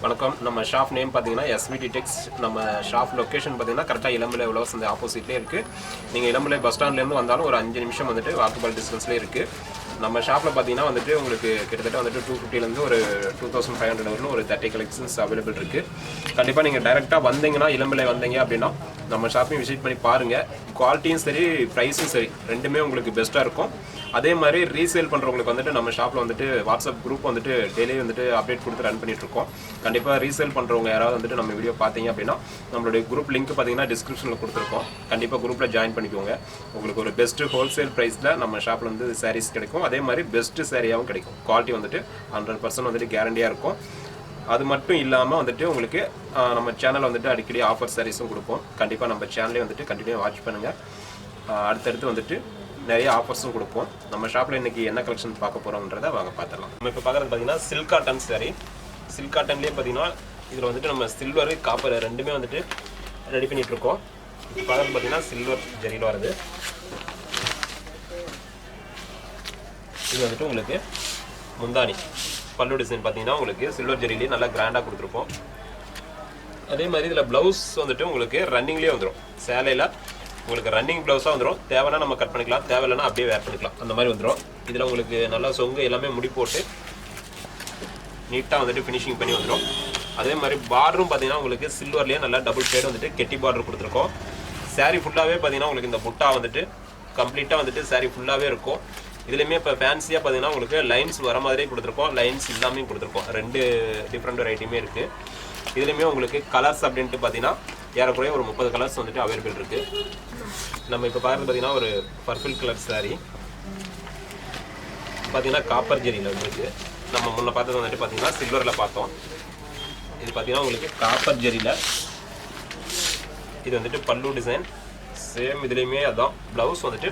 வணக்கம். நம்ம shop name பார்த்தீங்கன்னா எஸ்விடி டெக்ஸ். நம்ம ஷாப் லொக்கேஷன் பார்த்தீங்கன்னா கரெக்டாக இளம்பிள்ளை உழவர் சந்தை ஆப்போசிட்லேயே இருக்குது. நீங்கள் இளம்பிள்ளை பஸ் ஸ்டாண்ட்லேருந்து வந்தாலும் ஒரு 5 நிமிஷம் வந்துட்டு வாக்கபிள் டிஸ்டன்ஸ்லேயே இருக்குது. நம்ம ஷாப்பில் பார்த்தீங்கன்னா வந்துட்டு உங்களுக்கு கிட்டத்தட்ட வந்துட்டு 250லேருந்து ஒரு 2500 வரலும் ஒரு 30 கலெக்ஷன்ஸ் அவைலபிள் இருக்குது. கண்டிப்பாக நீங்கள் டைரெக்டாக வந்தீங்கன்னா இளம்பிள்ளை வந்தீங்க அப்படின்னா நம்ம ஷாப்பையும் விசிட் பண்ணி பாருங்கள். குவாலிட்டியும் சரி, ப்ரைஸும் சரி, ரெண்டுமே உங்களுக்கு பெஸ்ட்டாக இருக்கும். அதே மாதிரி ரீசேல் பண்ணுறவங்களுக்கு வந்துட்டு நம்ம ஷாப்பில் வந்துட்டு வாட்ஸ்அப் குரூப் வந்துட்டு டெய்லி வந்துட்டு அப்டேட் கொடுத்து ரன் பண்ணிகிட்ருக்கோம். கண்டிப்பாக ரீசேல் பண்ணுறவங்க யாராவது வந்துட்டு நம்ம வீடியோ பார்த்தீங்க அப்படின்னா நம்மளுடைய குரூப் லிங்க் பார்த்தீங்கன்னா டிஸ்கிரிப்ஷனில் கொடுத்துருக்கோம். கண்டிப்பாக குரூப்பில் ஜாயின் பண்ணிக்கோங்க. உங்களுக்கு ஒரு பெஸ்ட்டு ஹோல்சேல் ப்ரைஸில் நம்ம ஷாப்பில் வந்து சாரீஸ் கிடைக்கும். அதே மாதிரி பெஸ்ட்டு சாரியாகவும் கிடைக்கும். குவாலிட்டி வந்துட்டு 100% வந்துட்டு கேரண்டியாக இருக்கும். அது மட்டும் இல்லாமல் வந்துட்டு உங்களுக்கு நம்ம சேனலில் வந்துட்டு அடிக்கடி ஆஃபர் சாரீஸும் கொடுப்போம். கண்டிப்பாக நம்ம சேனலே வந்துட்டு கண்டினியூ வாட்ச் பண்ணுங்கள். அடுத்தடுத்து வந்துட்டு நிறைய ஆஃபர்ஸும் கொடுப்போம். நம்ம ஷாப்பில் இன்றைக்கி என்ன கலெக்ஷன் பார்க்க போகிறோம்ன்றதை வாங்க பார்த்துடலாம். நம்ம இப்போ பார்க்குறது பார்த்தீங்கன்னா சில்க் காட்டன் சாரீ. சில்க் காட்டன்லேயே பார்த்தீங்கன்னா இதில் வந்துட்டு நம்ம சில்வர், காப்பர் ரெண்டுமே வந்துட்டு ரெடி பண்ணிகிட்ருக்கோம். இப்போ பார்க்குறது பார்த்தீங்கன்னா சில்வர் ஜரியில் வருது. இது வந்துட்டு உங்களுக்கு முந்தானி பல்லு டிசைன் பார்த்தீங்கன்னா உங்களுக்கு சில்வர் ஜரிலேயே நல்லா கிராண்டாக கொடுத்துருப்போம். அதே மாதிரி இதில் ப்ளவுஸ் வந்துட்டு உங்களுக்கு ரன்னிங்லேயே வந்துடும். சேலையில் உங்களுக்கு ரன்னிங் ப்ளவுஸாக வந்துடும். தேவைன்னா நம்ம கட் பண்ணிக்கலாம், தேவையில்லைன்னா அப்படியே வேர் பண்ணிக்கலாம். அந்த மாதிரி வந்துடும். இதில் உங்களுக்கு நல்லா சொங்கு எல்லாமே முடி போட்டு நீட்டாக வந்துட்டு ஃபினிஷிங் பண்ணி வந்துடும். அதே மாதிரி பார்டரும் பார்த்தீங்கன்னா உங்களுக்கு சில்வர்லேயே நல்லா டபுள் ஷேடு வந்துட்டு கெட்டி பார்டர் கொடுத்துருக்கோம். சாரீ ஃபுல்லாகவே பார்த்தீங்கன்னா உங்களுக்கு இந்த புட்டா வந்துட்டு கம்ப்ளீட்டாக வந்துட்டு சாரீ ஃபுல்லாகவே இருக்கும். இதுலேயுமே இப்போ ஃபேன்சியாக பார்த்தீங்கன்னா உங்களுக்கு லைன்ஸ் வர மாதிரியே கொடுத்துருக்கோம், லைன்ஸ் இல்லாமே கொடுத்துருக்கோம். 2 டிஃப்ரெண்ட் வெரைட்டியுமே இருக்குது. இதுலேயுமே உங்களுக்கு கலர்ஸ் அப்படின்ட்டு பார்த்தீங்கன்னா ஏறக்குறைய ஒரு 30 கலர்ஸ் வந்துட்டு அவைலபிள் இருக்குது. நம்ம இப்போ பார்க்குறது பார்த்தீங்கன்னா ஒரு பர்பிள் கலர் சாரீ பார்த்தீங்கன்னா காப்பர் ஜெரியில் இருக்குது. நம்ம முன்ன பார்த்தது வந்துட்டு பார்த்தீங்கன்னா சில்வரில் பார்த்தோம். இது பார்த்தீங்கன்னா உங்களுக்கு காப்பர் ஜெரியில். இது வந்துட்டு பல்லு டிசைன் சேம். இதுலேயுமே அதான் ப்ளவுஸ் வந்துட்டு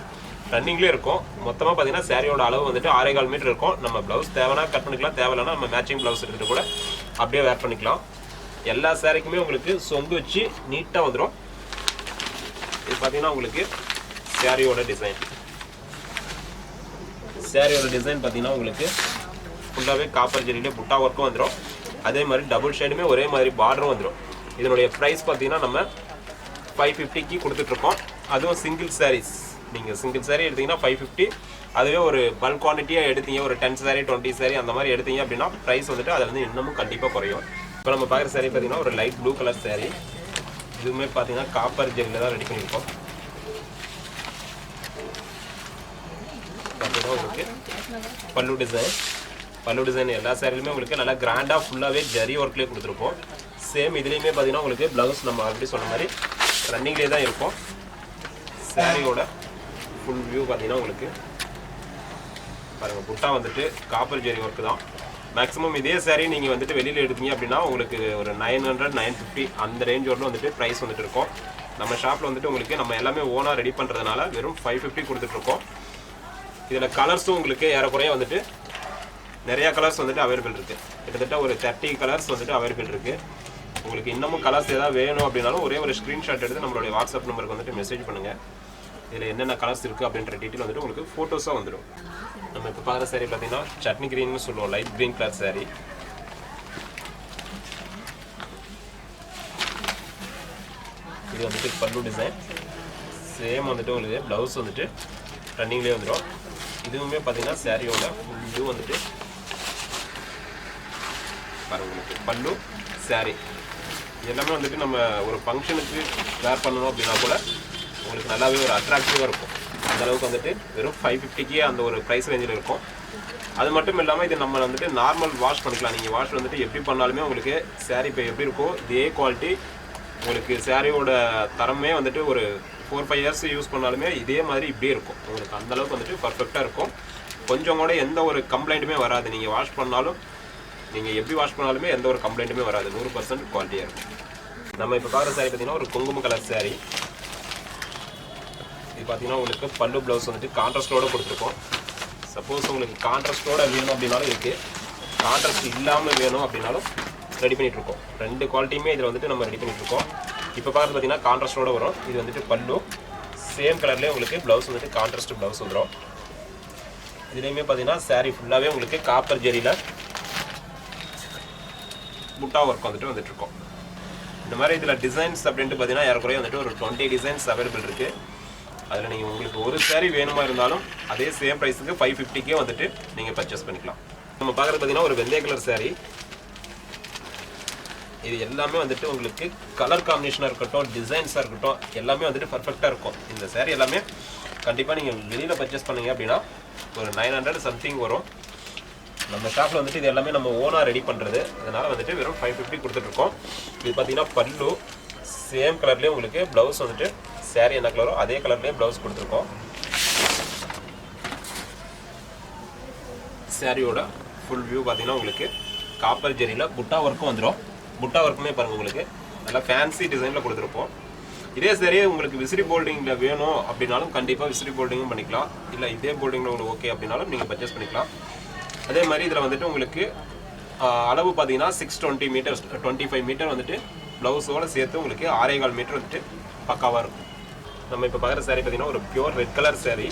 ரன்னிங்லேயே இருக்கும். மொத்தமாக பார்த்தீங்கன்னா சாரியோட அளவு வந்துட்டு 6.25 மீட்டர் இருக்கும். நம்ம ப்ளவுஸ் தேவைன்னா கட் பண்ணிக்கலாம், தேவையில்லைன்னா நம்ம மேட்சிங் ப்ளவுஸ் எடுத்துகிட்டு கூட அப்படியே வேர் பண்ணிக்கலாம். எல்லா சாரிக்குமே உங்களுக்கு சொங்கு வச்சு நீட்டாக வந்துடும். இது பார்த்தீங்கன்னா உங்களுக்கு சாரியோட டிசைன். சாரியோட டிசைன் பார்த்தீங்கன்னா உங்களுக்கு ஃபுல்லாகவே காப்பர் ஜெரியிலே புட்டா ஒர்க்கும் வந்துடும். அதே மாதிரி டபுள் ஷேடுமே ஒரே மாதிரி பார்டரும் வந்துடும். இதனுடைய ப்ரைஸ் பார்த்தீங்கன்னா நம்ம 550க்கு கொடுத்துட்ருக்கோம். அதுவும் சிங்கிள் சாரீஸ். நீங்கள் சிங்கிள் சாரீ எடுத்திங்கன்னா 550. அதுவே ஒரு பல்க் குவான்டிட்டியாக எடுத்தீங்க, ஒரு 10 சாரீ 20 சாரீ அந்த மாதிரி எடுத்தீங்க அப்படின்னா ப்ரைஸ் வந்துட்டு அதில் வந்து இன்னமும் கண்டிப்பாக குறையும். இப்போ நம்ம பார்க்குற சாரீ பார்த்தீங்கன்னா ஒரு லைட் ப்ளூ கலர் சாரீ. இதுவுமே பார்த்தீங்கன்னா காப்பர் ஜெரியில் தான் ரெடி பண்ணியிருக்கோம். பார்த்தீங்கன்னா உங்களுக்கு பல்லு டிசைன். பல்லு டிசைன் எல்லா சாரிலுமே உங்களுக்கு நல்லா கிராண்டாக ஃபுல்லாகவே ஜரி ஒர்க்லேயே கொடுத்துருப்போம். சேம் இதுலேயுமே பார்த்தீங்கன்னா உங்களுக்கு ப்ளவுஸ் நம்ம ஆல்ரெடி சொன்ன மாதிரி ரன்னிங்லேயே தான் இருக்கும். சாரியோட ஃபுல் வியூ பார்த்தீங்கன்னா உங்களுக்கு பாருங்கள், புட்டா வந்துட்டு காப்பர் ஜெரி ஒர்க்கு தான். மேக்ஸிமம் இதே சாரீ நீங்கள் வந்துட்டு வெளியில் எடுத்தீங்க அப்படின்னா உங்களுக்கு ஒரு 900 950 அந்த ரேஞ்ச் வரலும் வந்துட்டு ப்ரைஸ் வந்துட்டு இருக்கும். நம்ம ஷாப்பில் வந்துட்டு உங்களுக்கு நம்ம எல்லாமே ஓனாக ரெடி பண்ணுறதுனால வெறும் 550 கொடுத்துட்ருக்கோம். இதில் கலர்ஸும் உங்களுக்கு ஏறக்குறைய வந்துட்டு நிறையா கலர்ஸ் வந்துட்டு அவைலபிள் இருக்குது. கிட்டத்தட்ட ஒரு 30 கலர்ஸ் வந்துட்டு அவைலபிள் இருக்குது. உங்களுக்கு இன்னமும் கலர்ஸ் ஏதாவது வேணும் அப்படின்னாலும் ஒரே ஒரு ஸ்க்ரீன்ஷாட் எடுத்து நம்மளுடைய வாட்ஸ்அப் நம்பருக்கு வந்துட்டு மெசேஜ் பண்ணுங்கள். இதில் என்னென்ன கலர்ஸ் இருக்குது அப்படின்ற டீட்டெயில் வந்துட்டு உங்களுக்கு ஃபோட்டோஸாக வந்துடும். நம்ம இப்போ பார்க்குற சாரீ பார்த்தீங்கன்னா சட்னி க்ரீன்னு சொல்லுவோம், லைட் க்ரீன் கலர் சாரீ. இது வந்துட்டு பல்லு டிசைன். சேம் வந்துட்டு உங்களுக்கு ப்ளவுஸ் வந்துட்டு ரன்னிங்லேயே வந்துடும். இதுவுமே பார்த்தீங்கன்னா சாரியோட இது வந்துட்டு பாருங்க, உங்களுக்கு பல்லு சாரீ எல்லாமே வந்துட்டு நம்ம ஒரு ஃபங்க்ஷனுக்கு வேர் பண்ணணும் அப்படின்னா கூட உங்களுக்கு நல்லாவே ஒரு அட்ராக்டிவாக இருக்கும். அந்தளவுக்கு வந்துட்டு வெறும் 550க்கே அந்த ஒரு ப்ரைஸ் ரேஞ்சில் இருக்கும். அது மட்டும் இல்லாமல் இது நம்ம வந்துட்டு நார்மல் வாஷ் பண்ணிக்கலாம். நீங்கள் வாஷ் வந்துட்டு எப்படி பண்ணாலுமே உங்களுக்கு சாரீ இப்போ எப்படி இருக்கோ இதே குவாலிட்டி உங்களுக்கு சாரியோட தரமே வந்துட்டு ஒரு 4-5 இயர்ஸ் யூஸ் பண்ணாலுமே இதே மாதிரி இப்படியே இருக்கும். உங்களுக்கு அந்தளவுக்கு வந்துட்டு பர்ஃபெக்டாக இருக்கும். கொஞ்சம் கூட எந்த ஒரு கம்ப்ளைண்ட்டுமே வராது. நீங்கள் வாஷ் பண்ணாலும் நீங்கள் எப்படி வாஷ் பண்ணாலுமே எந்த ஒரு கம்ப்ளைண்ட்டுமே வராது. 100% குவாலிட்டியாக இருக்கும். நம்ம இப்போ பார்க்குற சாரீ பார்த்தீங்கன்னா ஒரு குங்கும கலர் சாரீ. இது பார்த்தீங்கன்னா உங்களுக்கு பல்லு ப்ளவுஸ் வந்துட்டு கான்ட்ராஸ்டோடு கொடுத்துருக்கோம். சப்போஸ் உங்களுக்கு கான்ட்ராஸ்டோடு வேணும் அப்படின்னாலும் இருக்குது, கான்ட்ராஸ்ட் இல்லாமல் வேணும் அப்படின்னாலும் ரெடி பண்ணிகிட்ருக்கோம். 2 குவாலிட்டியுமே இதில் வந்துட்டு நம்ம ரெடி பண்ணிகிட்ருக்கோம். இப்போ பார்த்து பார்த்தீங்கன்னா கான்ட்ராஸ்டோடு வரும். இது வந்துட்டு பல்லு சேம் கலர்லேயே உங்களுக்கு ப்ளவுஸ் வந்துட்டு கான்ட்ராஸ்ட் ப்ளவுஸ் வந்துடும். இதுலேயுமே பார்த்தீங்கன்னா சாரீ ஃபுல்லாகவே உங்களுக்கு காப்பர் ஜெரியில் புட்டா ஒர்க் வந்துட்டு இருக்கும். இந்த மாதிரி இதில் டிசைன்ஸ் அப்படின்ட்டு பார்த்தீங்கன்னா ஏறக்குறைய வந்துட்டு ஒரு 20 டிசைன்ஸ் அவைலபிள் இருக்குது. அதில் நீங்கள் உங்களுக்கு ஒரு saree வேணுமா இருந்தாலும் அதே சேம் ப்ரைஸுக்கு 550க்கே வந்துட்டு நீங்கள் பர்ச்சேஸ் பண்ணிக்கலாம். நம்ம பார்க்குறது பார்த்தீங்கன்னா ஒரு வெந்தய கலர் saree. இது எல்லாமே வந்துட்டு உங்களுக்கு கலர் காம்பினேஷனாக இருக்கட்டும், டிசைன்ஸாக இருக்கட்டும், எல்லாமே வந்துட்டு பர்ஃபெக்டாக இருக்கும். இந்த saree எல்லாமே கண்டிப்பாக நீங்கள் வெளியில் பர்ச்சேஸ் பண்ணீங்க அப்படின்னா ஒரு 900 சம்திங் வரும். நம்ம ஷாப்பில் வந்துட்டு இது எல்லாமே நம்ம ஓனாக ரெடி பண்ணுறது, அதனால் வந்துட்டு வெறும் 550 கொடுத்துட்ருக்கோம். இது பார்த்தீங்கன்னா பல்லு சேம் கலர்லேயே உங்களுக்கு ப்ளவுஸ் வந்துட்டு saree என்ன கலரோ அதே கலர்லேயே ப்ளவுஸ் கொடுத்துருக்கோம். சாரியோட ஃபுல் வியூ பார்த்தீங்கன்னா உங்களுக்கு காப்பர் ஜெரியில் புட்டா ஒர்க்கும் வந்துடும். புட்டா ஒர்க்குமே பாருங்கள் உங்களுக்கு நல்லா ஃபேன்சி டிசைனில் கொடுத்துருப்போம். இதே சரியே உங்களுக்கு விசிறி போல்டிங்கில் வேணும் அப்படின்னாலும் கண்டிப்பாக விசிறி போல்டிங்கும் பண்ணிக்கலாம். இல்லை இதே போல்டிங்கில் உங்களுக்கு ஓகே அப்படின்னாலும் நீங்கள் பர்ச்சேஸ் பண்ணிக்கலாம். அதே மாதிரி இதில் வந்துட்டு உங்களுக்கு அளவு பார்த்தீங்கன்னா 620 மீட்டர் 25 மீட்டர் வந்துட்டு ப்ளவுஸோடு சேர்த்து உங்களுக்கு 6.25 மீட்டர் வந்துட்டு பக்காவாக இருக்கும். நம்ம இப்போ பார்க்குற saree பார்த்தீங்கன்னா ஒரு பியூர் ரெட் கலர் saree.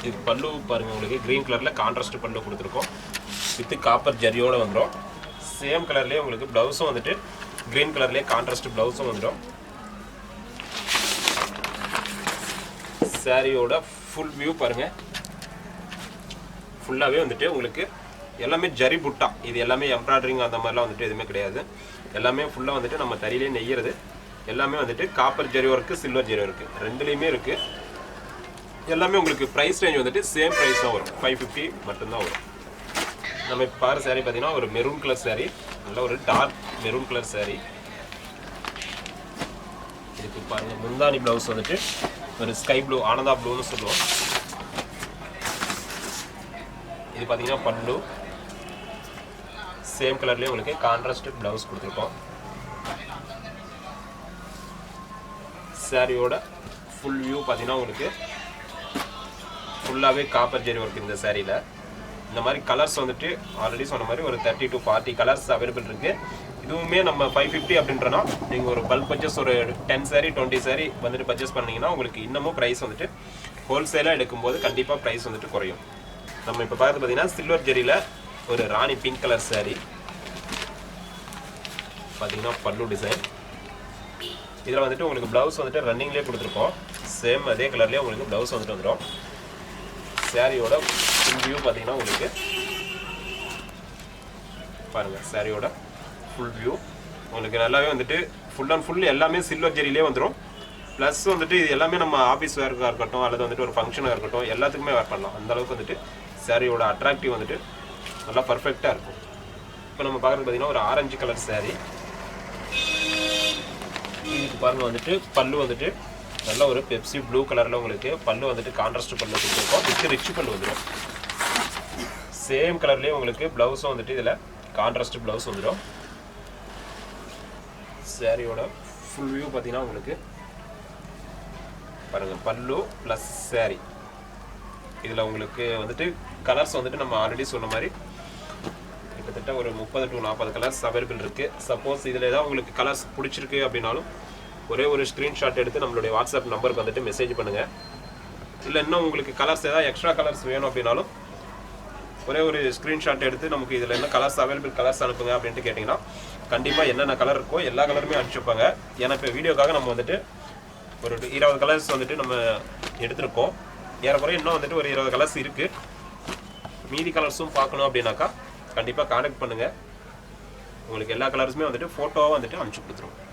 இது பல்லு பாருங்கள் உங்களுக்கு க்ரீன் கலரில் கான்ட்ராஸ்ட் பல்லு கொடுத்துருக்கோம். வித்து காப்பர் ஜரியோடு வந்துடும். சேம் கலர்லேயே உங்களுக்கு ப்ளவுஸும் வந்துட்டு க்ரீன் கலர்லேயே கான்ட்ராஸ்ட் ப்ளவுஸும் வந்துடும். சாரியோட ஃபுல் வியூ பாருங்கள். ஃபுல்லாகவே வந்துட்டு உங்களுக்கு எல்லாமே ஜரி புட்டா. இது எல்லாமே எம்ப்ராய்டரிங் அந்த மாதிரிலாம் வந்துட்டு எதுவுமே கிடையாது. எல்லாமே ஃபுல்லாக வந்துட்டு நம்ம தறியிலே நெய்யறது. எல்லாமே வந்துட்டு copper zari work, silver zari work ரெண்டுலேயுமே இருக்குது. எல்லாமே உங்களுக்கு ப்ரைஸ் ரேஞ்ச் வந்துட்டு சேம் ப்ரைஸ் தான் வரும், 550 மட்டும்தான் வரும். நம்ம இப்போ பாரு saree பார்த்தீங்கன்னா ஒரு மெரூன் கலர் saree, நல்ல ஒரு டார்க் மெரூன் கலர் saree. இதுக்கு பாருங்கள் முந்தானி ப்ளவுஸ் வந்துட்டு ஒரு ஸ்கை ப்ளூ, ஆனந்தா ப்ளூன்னு சொல்லுவோம். இது பார்த்தீங்கன்னா பல்லு சேம் கலர்லேயே உங்களுக்கு கான்ட்ராஸ்ட் ப்ளவுஸ் கொடுத்துருக்கோம். சாரியோட ஃபுல் வியூ பார்த்தீங்கன்னா உங்களுக்கு ஃபுல்லாகவே காப்பர் ஜெரி ஒர்க். இந்த சாரியில் இந்த மாதிரி கலர்ஸ் வந்துட்டு ஆல்ரெடி சொன்ன மாதிரி ஒரு 30 to 40 கலர்ஸ் அவைலபிள் இருக்குது. இதுவுமே நம்ம 550 அப்படின்றனா நீங்கள் ஒரு பல்க் பர்ச்சேஸ் ஒரு 10 saree 20 saree வந்துட்டு பர்ச்சேஸ் பண்ணிங்கன்னா உங்களுக்கு இன்னமும் ப்ரைஸ் வந்துட்டு ஹோல்சேலாக எடுக்கும்போது கண்டிப்பாக ப்ரைஸ் வந்துட்டு குறையும். நம்ம இப்போ பார்த்து பார்த்தீங்கன்னா சில்வர் ஜெரியில் ஒரு ராணி பிங்க் கலர் saree பார்த்தீங்கன்னா பல்லு டிசைன். இதில் வந்துட்டு உங்களுக்கு ப்ளவுஸ் வந்துட்டு ரன்னிங்லேயே கொடுத்துருக்கோம். சேம் அதே கலர்லேயே உங்களுக்கு ப்ளவுஸ் வந்துட்டு வந்துடும். சாரியோட ஃபுல் வியூ பார்த்தீங்கன்னா உங்களுக்கு பாருங்கள். சாரியோட ஃபுல் வியூ உங்களுக்கு நல்லாவே வந்துட்டு ஃபுல் அண்ட் ஃபுல் எல்லாமே சில்வர் ஜெரியிலே வந்துடும். ப்ளஸ் வந்துட்டு இது எல்லாமே நம்ம ஆஃபீஸ் வேர்க்காக இருக்கட்டும் அல்லது வந்துட்டு ஒரு ஃபங்க்ஷனாக இருக்கட்டும் எல்லாத்துக்குமே வேர் பண்ணலாம். அந்தளவுக்கு வந்துட்டு சாரியோட அட்ராக்டிவ் வந்துட்டு நல்லா பர்ஃபெக்டாக இருக்கும். இப்போ நம்ம பார்க்குறது பார்த்தீங்கன்னா ஒரு ஆரஞ்சு கலர் saree. இதுக்கு பாருங்கள் வந்துட்டு பல்லு வந்துட்டு நல்ல ஒரு பெப்சி ப்ளூ கலரில் உங்களுக்கு பல்லு வந்துட்டு கான்ட்ராஸ்ட் பல்லு கொடுத்துருக்கோம். வித் ரிச் பல்லு வந்துடும். சேம் கலர்லேயே உங்களுக்கு ப்ளவுஸும் வந்துட்டு இதில் கான்ட்ராஸ்ட் ப்ளவுஸ் வந்துடும். சாரியோட ஃபுல் வியூ பார்த்தீங்கன்னா உங்களுக்கு பாருங்கள் பல்லு ப்ளஸ் saree. இதில் உங்களுக்கு வந்துட்டு கலர்ஸ் வந்துட்டு நம்ம ஆல்ரெடி சொன்ன மாதிரி கிட்டத்தட்ட ஒரு 30 to 40 கலர்ஸ் அவைலபிள் இருக்குது. சப்போஸ் இதில் ஏதாவது உங்களுக்கு கலர்ஸ் பிடிச்சிருக்கு அப்படின்னாலும் ஒரே ஒரு ஸ்க்ரீன்ஷாட் எடுத்து நம்மளுடைய வாட்ஸ்அப் நம்பருக்கு வந்துட்டு மெசேஜ் பண்ணுங்கள். இல்லை இன்னும் உங்களுக்கு கலர்ஸ் ஏதாவது எக்ஸ்ட்ரா கலர்ஸ் வேணும் அப்படின்னாலும் ஒரே ஒரு ஸ்க்ரீன்ஷாட் எடுத்து நமக்கு இதில் என்ன கலர்ஸ் அவைலபிள் கலர்ஸ் அனுப்புங்க அப்படின்ட்டு கேட்டிங்கன்னா கண்டிப்பாக என்னென்ன கலர் இருக்கோ எல்லா கலருமே அனுப்பிச்சுப்பாங்க. ஏன்னா இப்போ வீடியோக்காக நம்ம வந்துட்டு ஒரு 20 கலர்ஸ் வந்துட்டு நம்ம எடுத்திருக்கோம். ஏறக்குறைய இன்னும் வந்துட்டு ஒரு 20 கலர்ஸ் இருக்குது. மீதி கலர்ஸும் பார்க்கணும் அப்படின்னாக்கா கண்டிப்பாக கான்டாக்ட் பண்ணுங்கள். உங்களுக்கு எல்லா கலர்ஸுமே வந்துட்டு ஃபோட்டோவாக வந்துட்டு அனுப்பிச்சு கொடுத்துருவோம்.